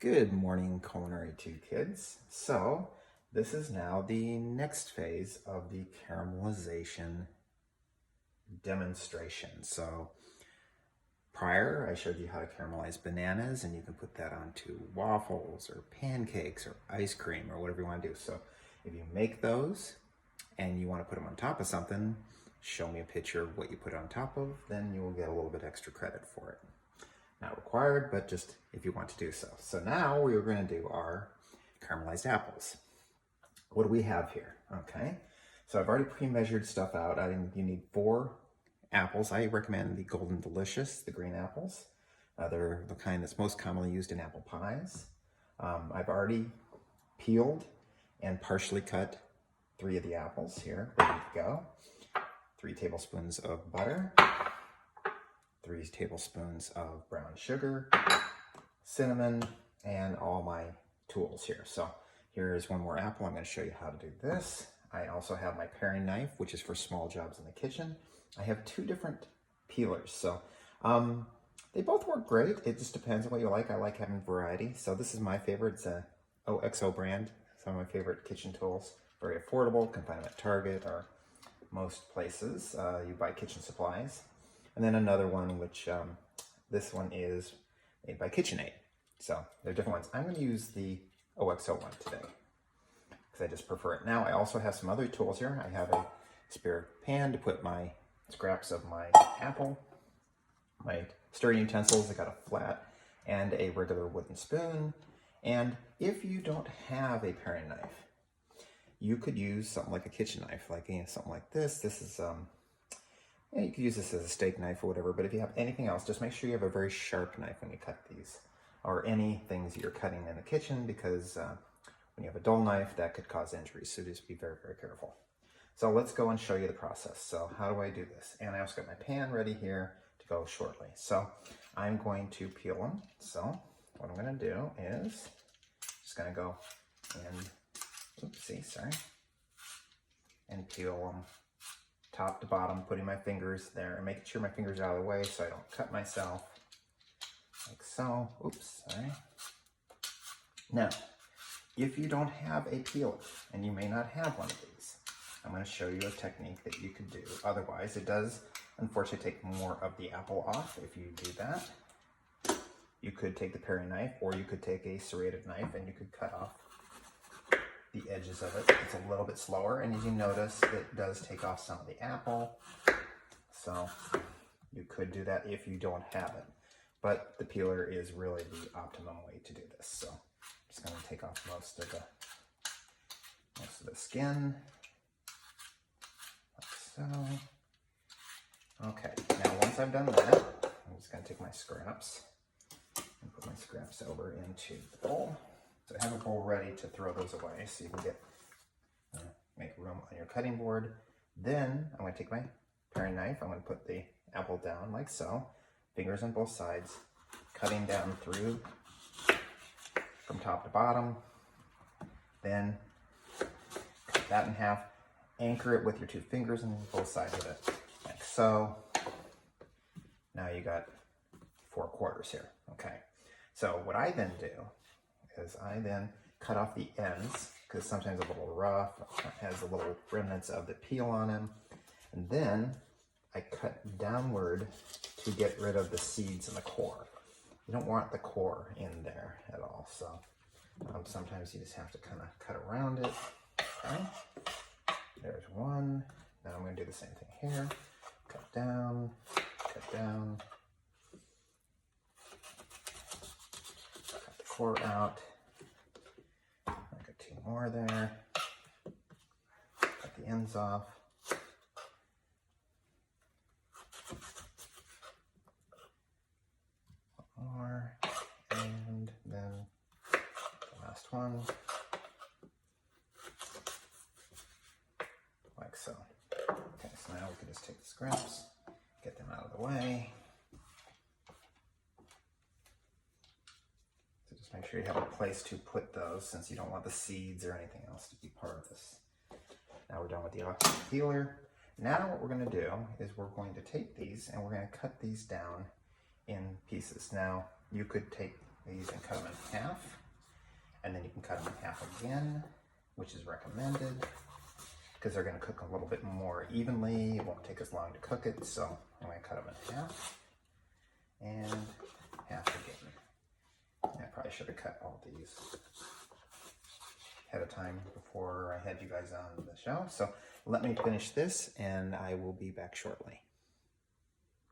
Good morning, Culinary 2 kids. So, this is now the next phase of the caramelization demonstration. So, prior I showed you how to caramelize bananas, and you can put that onto waffles or pancakes or ice cream or whatever you want to do. So, if you make those and you want to put them on top of something, show me a picture of what you put on top of, then you will get a little bit extra credit for it. Not required, but just if you want to do so. So now we are going to do our caramelized apples. What do we have here? Okay, so I've already pre-measured stuff out. You need 4 apples. I recommend the Golden Delicious, the green apples. They're the kind that's most commonly used in apple pies. I've already peeled and partially cut 3 of the apples here, ready to go. 3 tablespoons of butter. 3 tablespoons of brown sugar, cinnamon, and all my tools here. So here's one more apple. I'm going to show you how to do this. I also have my paring knife, which is for small jobs in the kitchen. I have 2 different peelers. So they both work great. It just depends on what you like. I like having variety. So this is my favorite. It's a OXO brand. Some of my favorite kitchen tools. Very affordable. You can find them at Target or most places. You buy kitchen supplies. And then another one, which this one is made by KitchenAid. So they're different ones. I'm going to use the OXO one today because I just prefer it. Now I also have some other tools here. I have a spare pan to put my scraps of my apple, my stirring utensils. I got a flat and a regular wooden spoon. And if you don't have a paring knife, you could use something like a kitchen knife, like something like this. This is you could use this as a steak knife or whatever, but if you have anything else, just make sure you have a very sharp knife when you cut these, or any things that you're cutting in the kitchen, because when you have a dull knife, that could cause injuries, so just be very, very careful. So let's go and show you the process. So how do I do this? And I also got my pan ready here to go shortly. So I'm going to peel them. So what I'm going to do is just going to go and, and peel them top to bottom, putting my fingers there and making sure my fingers are out of the way so I don't cut myself, like so. Oops, sorry. Now, if you don't have a peeler, and you may not have one of these, I'm going to show you a technique that you could do. Otherwise, it does unfortunately take more of the apple off if you do that. You could take the paring knife, or you could take a serrated knife and you could cut off the edges of it. It's a little bit slower, and as you notice, it does take off some of the apple. So you could do that if you don't have it, but the peeler is really the optimum way to do this. So I'm just going to take off most of the skin, like so. Okay, now once I've done that, I'm just going to take my scraps and put my scraps over into the bowl. So I have a bowl ready to throw those away so you can get make room on your cutting board. Then I'm going to take my paring knife. I'm going to put the apple down like so, fingers on both sides, cutting down through from top to bottom. Then cut that in half, anchor it with your 2 fingers on both sides of it, like so. Now you got 4 quarters here. Okay, so what I then do is I then cut off the ends, because sometimes a little rough, has a little remnants of the peel on them, and then I cut downward to get rid of the seeds and the core. You don't want the core in there at all, so sometimes you just have to kind of cut around it. Okay, there's one. Now I'm going to do the same thing here. Cut down, cut down. Cut the core out. I got 2 more there. Cut the ends off. One more, and then the last one, like so. Okay, so now we can just take the scraps, get them out of the way. So just make sure you have a place to put those, since you don't want the seeds or anything else to be part of this. Now we're done with the peeler. Now what we're going to do is we're going to take these and we're going to cut these down in pieces. Now you could take these and cut them in half. And then you can cut them in half again, which is recommended because they're going to cook a little bit more evenly. It won't take as long to cook it. So I'm going to cut them in half and half again. I probably should have cut all these ahead of time before I had you guys on the show. So let me finish this and I will be back shortly.